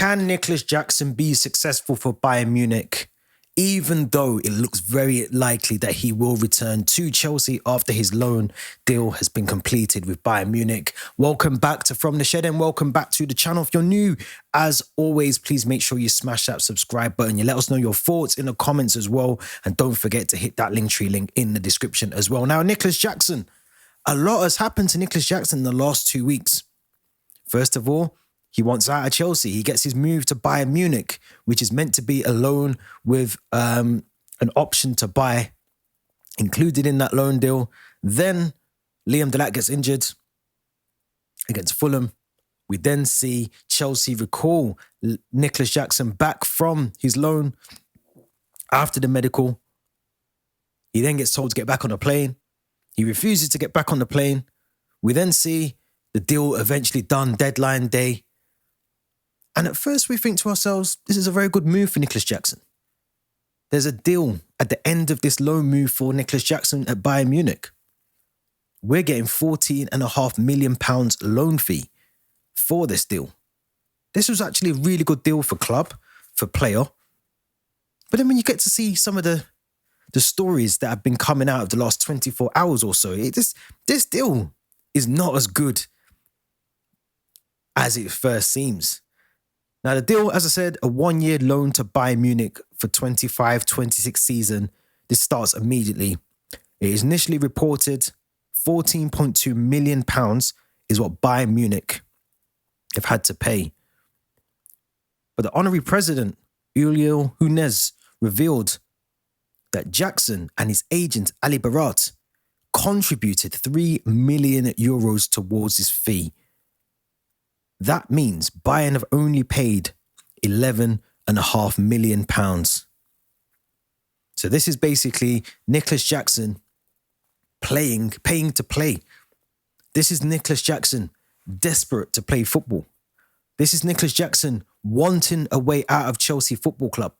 Can Nicolas Jackson be successful for Bayern Munich, even though it looks very likely that he will return to Chelsea after his loan deal has been completed with Bayern Munich? Welcome back to From the Shed and welcome back to the channel. If you're new, as always, please make sure you smash that subscribe button. You let us know your thoughts in the comments as well. And don't forget to hit that Linktree link in the description as well. Now, Nicolas Jackson. A lot has happened to Nicolas Jackson in the last 2 weeks. First of all, he wants out of Chelsea. He gets his move to Bayern Munich, which is meant to be a loan with an option to buy included in that loan deal. Then Liam Delap gets injured against Fulham. We then see Chelsea recall Nicolas Jackson back from his loan after the medical. He then gets told to get back on a plane. He refuses to get back on the plane. We then see the deal eventually done, deadline day. And at first we think to ourselves, this is a very good move for Nicolas Jackson. There's a deal at the end of this loan move for Nicolas Jackson at Bayern Munich. We're getting £14.5 million loan fee for this deal. This was actually a really good deal for club, for player. But then when you get to see some of the stories that have been coming out of the last 24 hours or so, this deal is not as good as it first seems. Now, the deal, as I said, a 1-year loan to Bayern Munich for 25-26 season. This starts immediately. It is initially reported £14.2 million is what Bayern Munich have had to pay. But the honorary president, Uli Hoeness, revealed that Jackson and his agent, Ali Barat, contributed €3 million towards his fee. That means Bayern have only paid £11.5 million. So this is basically Nicolas Jackson paying to play. This is Nicolas Jackson desperate to play football. This is Nicolas Jackson wanting a way out of Chelsea Football Club.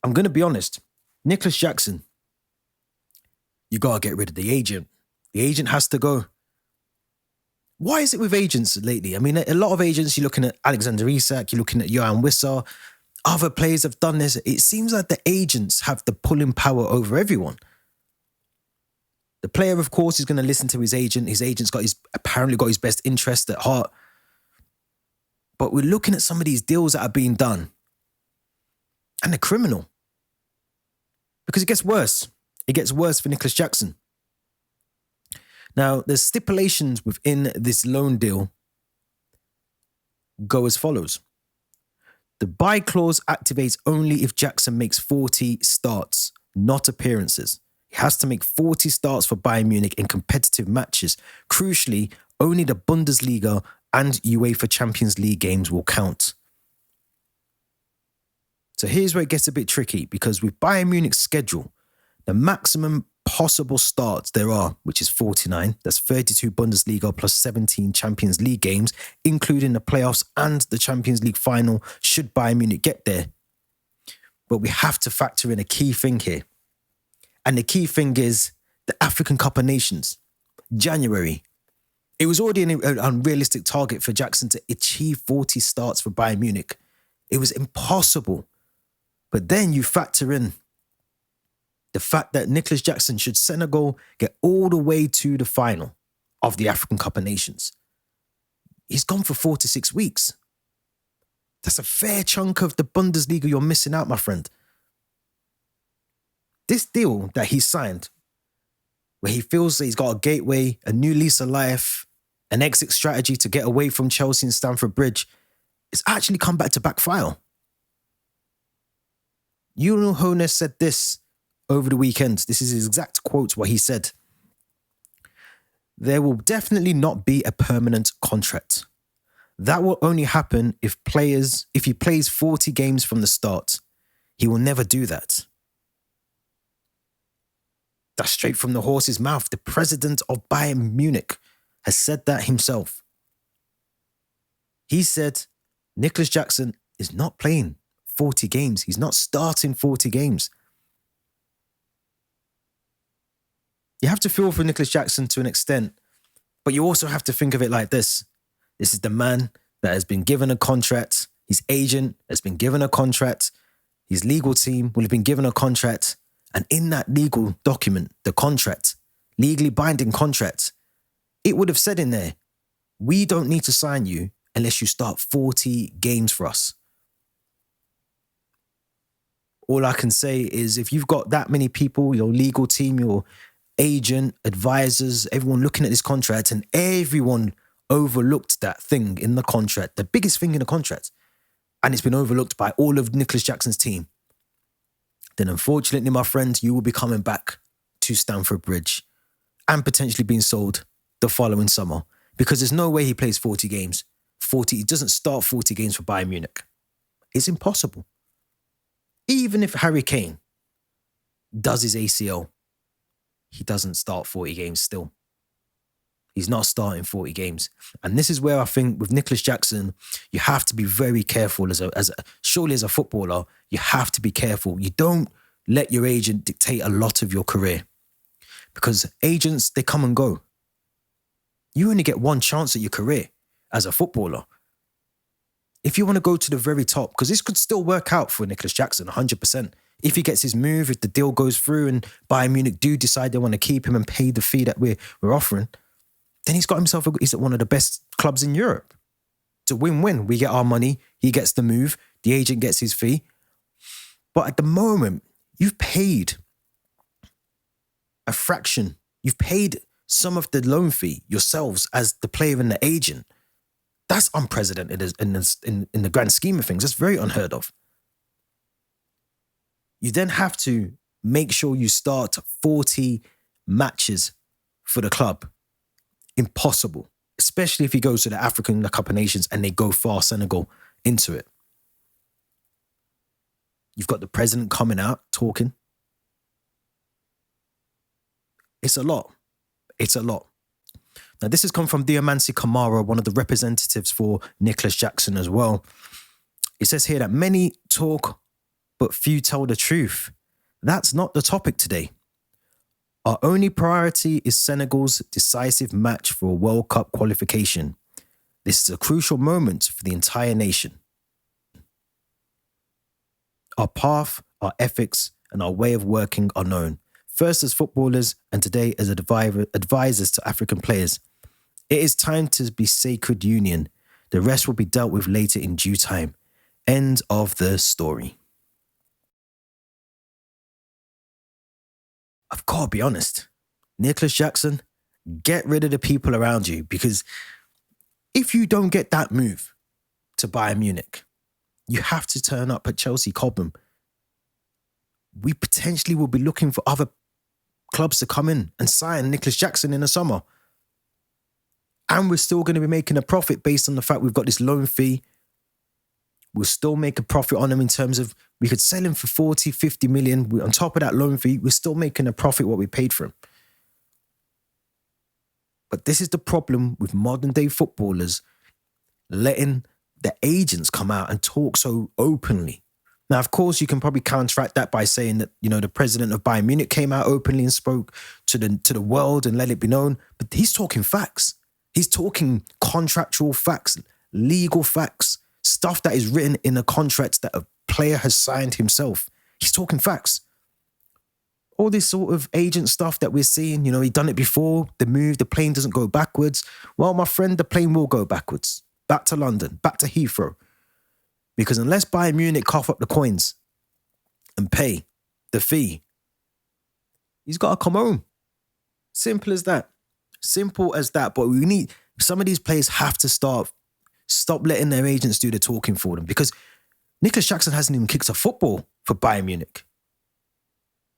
I'm going to be honest. Nicolas Jackson, you got to get rid of the agent. The agent has to go. Why is it with agents lately? I mean, a lot of agents, you're looking at Alexander Isak, you're looking at Johan Wissa, other players have done this. It seems like the agents have the pulling power over everyone. The player, of course, is going to listen to his agent. His agent's apparently got his best interest at heart. But we're looking at some of these deals that are being done. And they're criminal. Because it gets worse. It gets worse for Nicolas Jackson. Now, the stipulations within this loan deal go as follows. The buy clause activates only if Jackson makes 40 starts, not appearances. He has to make 40 starts for Bayern Munich in competitive matches. Crucially, only the Bundesliga and UEFA Champions League games will count. So here's where it gets a bit tricky, because with Bayern Munich's schedule, the maximum possible starts there are, which is 49. That's 32 Bundesliga plus 17 Champions League games, including the playoffs and the Champions League final, should Bayern Munich get there. But we have to factor in a key thing here. And the key thing is the African Cup of Nations, January. It was already an unrealistic target for Jackson to achieve 40 starts for Bayern Munich. It was impossible. But then you factor in the fact that Nicolas Jackson, should Senegal get all the way to the final of the African Cup of Nations, he's gone for 4 to 6 weeks. That's a fair chunk of the Bundesliga you're missing out, my friend. This deal that he signed, where he feels that he's got a gateway, a new lease of life, an exit strategy to get away from Chelsea and Stamford Bridge, it's actually come back to backfire. Uli Hoeness said this over the weekend. This is his exact quote, what he said. There will definitely not be a permanent contract. That will only happen if he plays 40 games from the start. He will never do that. That's straight from the horse's mouth. The president of Bayern Munich has said that himself. He said Nicolas Jackson is not playing 40 games. He's not starting 40 games. You have to feel for Nicolas Jackson to an extent, but you also have to think of it like this. This is the man that has been given a contract. His agent has been given a contract. His legal team will have been given a contract. And in that legal document, the contract, legally binding contract, it would have said in there, we don't need to sign you unless you start 40 games for us. All I can say is if you've got that many people, your legal team, your agent, advisors, everyone looking at this contract, and everyone overlooked that thing in the contract, the biggest thing in the contract, and it's been overlooked by all of Nicolas Jackson's team, then unfortunately, my friend, you will be coming back to Stamford Bridge and potentially being sold the following summer, because there's no way he plays 40 games. He doesn't start 40 games for Bayern Munich. It's impossible. Even if Harry Kane does his ACL, he doesn't start 40 games still. He's not starting 40 games. And this is where I think with Nicolas Jackson, you have to be very careful surely as a footballer, you have to be careful. You don't let your agent dictate a lot of your career, because agents, they come and go. You only get one chance at your career as a footballer. If you want to go to the very top, because this could still work out for Nicolas Jackson 100%. If he gets his move, if the deal goes through and Bayern Munich do decide they want to keep him and pay the fee that we're offering, then he's at one of the best clubs in Europe. It's a win-win. We get our money, he gets the move, the agent gets his fee. But at the moment, you've paid a fraction. You've paid some of the loan fee yourselves as the player and the agent. That's unprecedented in the grand scheme of things. That's very unheard of. You then have to make sure you start 40 matches for the club. Impossible. Especially if he goes to the African Cup of Nations and they go far Senegal into it. You've got the president coming out talking. It's a lot. It's a lot. Now, this has come from Diamansi Kamara, one of the representatives for Nicolas Jackson as well. It says here that many talk, but few tell the truth. That's not the topic today. Our only priority is Senegal's decisive match for a World Cup qualification. This is a crucial moment for the entire nation. Our path, our ethics, and our way of working are known, first as footballers and today as advisors to African players. It is time to be sacred union. The rest will be dealt with later in due time. End of the story. I've got to be honest. Nicolas Jackson, get rid of the people around you, because if you don't get that move to Bayern Munich, you have to turn up at Chelsea Cobham. We potentially will be looking for other clubs to come in and sign Nicolas Jackson in the summer. And we're still going to be making a profit based on the fact we've got this loan fee. We'll still make a profit on him in terms of we could sell him for 40, 50 million. On top of that loan fee, we're still making a profit what we paid for him. But this is the problem with modern day footballers letting the agents come out and talk so openly. Now, of course, you can probably counteract that by saying that, the president of Bayern Munich came out openly and spoke to the world and let it be known. But he's talking facts. He's talking contractual facts, legal facts, stuff that is written in a contract that a player has signed himself. He's talking facts. All this sort of agent stuff that we're seeing, he'd done it before, the plane doesn't go backwards. Well, my friend, the plane will go backwards. Back to London, back to Heathrow. Because unless Bayern Munich cough up the coins and pay the fee, he's got to come home. Simple as that. Simple as that. But some of these players have to stop letting their agents do the talking for them, because Nicolas Jackson hasn't even kicked a football for Bayern Munich.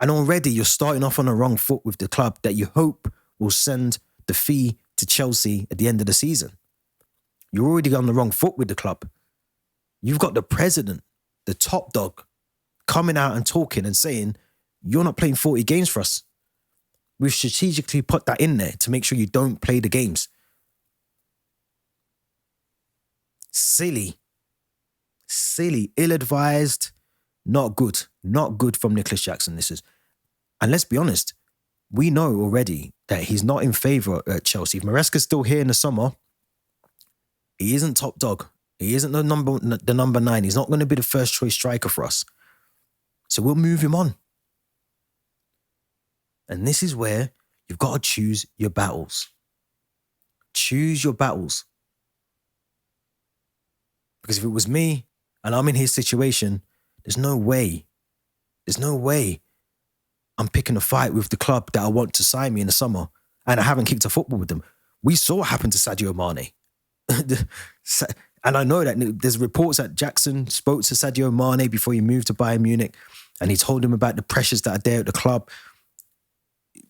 And already you're starting off on the wrong foot with the club that you hope will send the fee to Chelsea at the end of the season. You're already on the wrong foot with the club. You've got the president, the top dog, coming out and talking and saying, you're not playing 40 games for us. We've strategically put that in there to make sure you don't play the games. Silly, ill-advised, not good from Nicolas Jackson. This is, and let's be honest, we know already that he's not in favour at Chelsea. If Maresca's still here in the summer, He isn't top dog. He isn't the number 9. He's not going to be the first choice striker for us. So we'll move him on. And this is where you've got to choose your battles. Choose your battles. Because if it was me and I'm in his situation, there's no way I'm picking a fight with the club that I want to sign me in the summer and I haven't kicked a football with them. We saw what happened to Sadio Mane. And I know that there's reports that Jackson spoke to Sadio Mane before he moved to Bayern Munich and he told him about the pressures that are there at the club.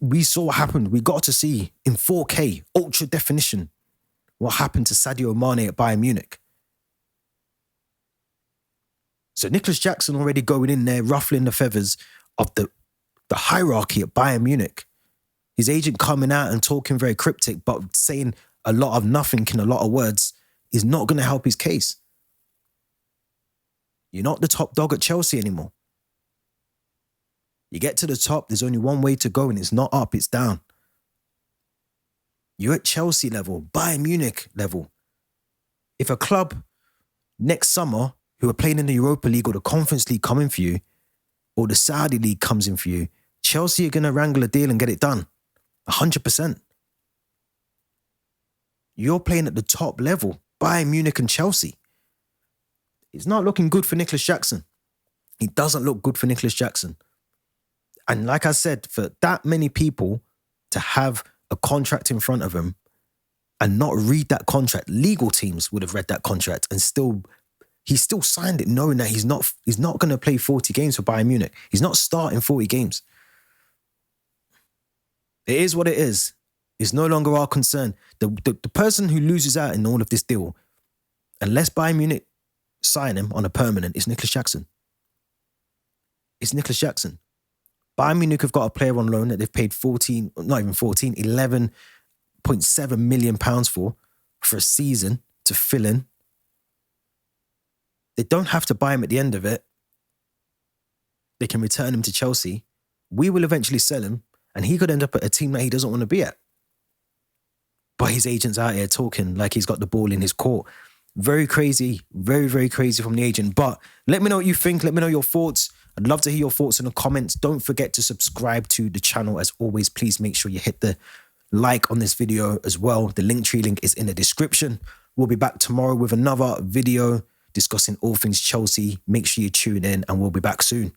We saw what happened. We got to see in 4K, ultra definition, what happened to Sadio Mane at Bayern Munich. So Nicolas Jackson already going in there, ruffling the feathers of the hierarchy at Bayern Munich. His agent coming out and talking very cryptic, but saying a lot of nothing in a lot of words is not going to help his case. You're not the top dog at Chelsea anymore. You get to the top, there's only one way to go, and it's not up, it's down. You're at Chelsea level, Bayern Munich level. If a club next summer who are playing in the Europa League or the Conference League coming for you, or the Saudi League comes in for you, Chelsea are going to wrangle a deal and get it done. 100%. You're playing at the top level, Bayern Munich and Chelsea. It's not looking good for Nicolas Jackson. It doesn't look good for Nicolas Jackson. And like I said, for that many people to have a contract in front of him and not read that contract, legal teams would have read that contract and he still signed it knowing that he's not going to play 40 games for Bayern Munich. He's not starting 40 games. It is what it is. It's no longer our concern. The person who loses out in all of this deal, unless Bayern Munich sign him on a permanent, is Nicolas Jackson. It's Nicolas Jackson. Bayern Munich have got a player on loan that they've paid 11.7 million pounds for a season to fill in. They don't have to buy him at the end of it. They can return him to Chelsea. We will eventually sell him and he could end up at a team that he doesn't want to be at. But his agent's out here talking like he's got the ball in his court. Very crazy, very, very crazy from the agent. But let me know what you think. Let me know your thoughts. I'd love to hear your thoughts in the comments. Don't forget to subscribe to the channel. As always, please make sure you hit the like on this video as well. The Linktree link is in the description. We'll be back tomorrow with another video discussing all things Chelsea. Make sure you tune in and we'll be back soon.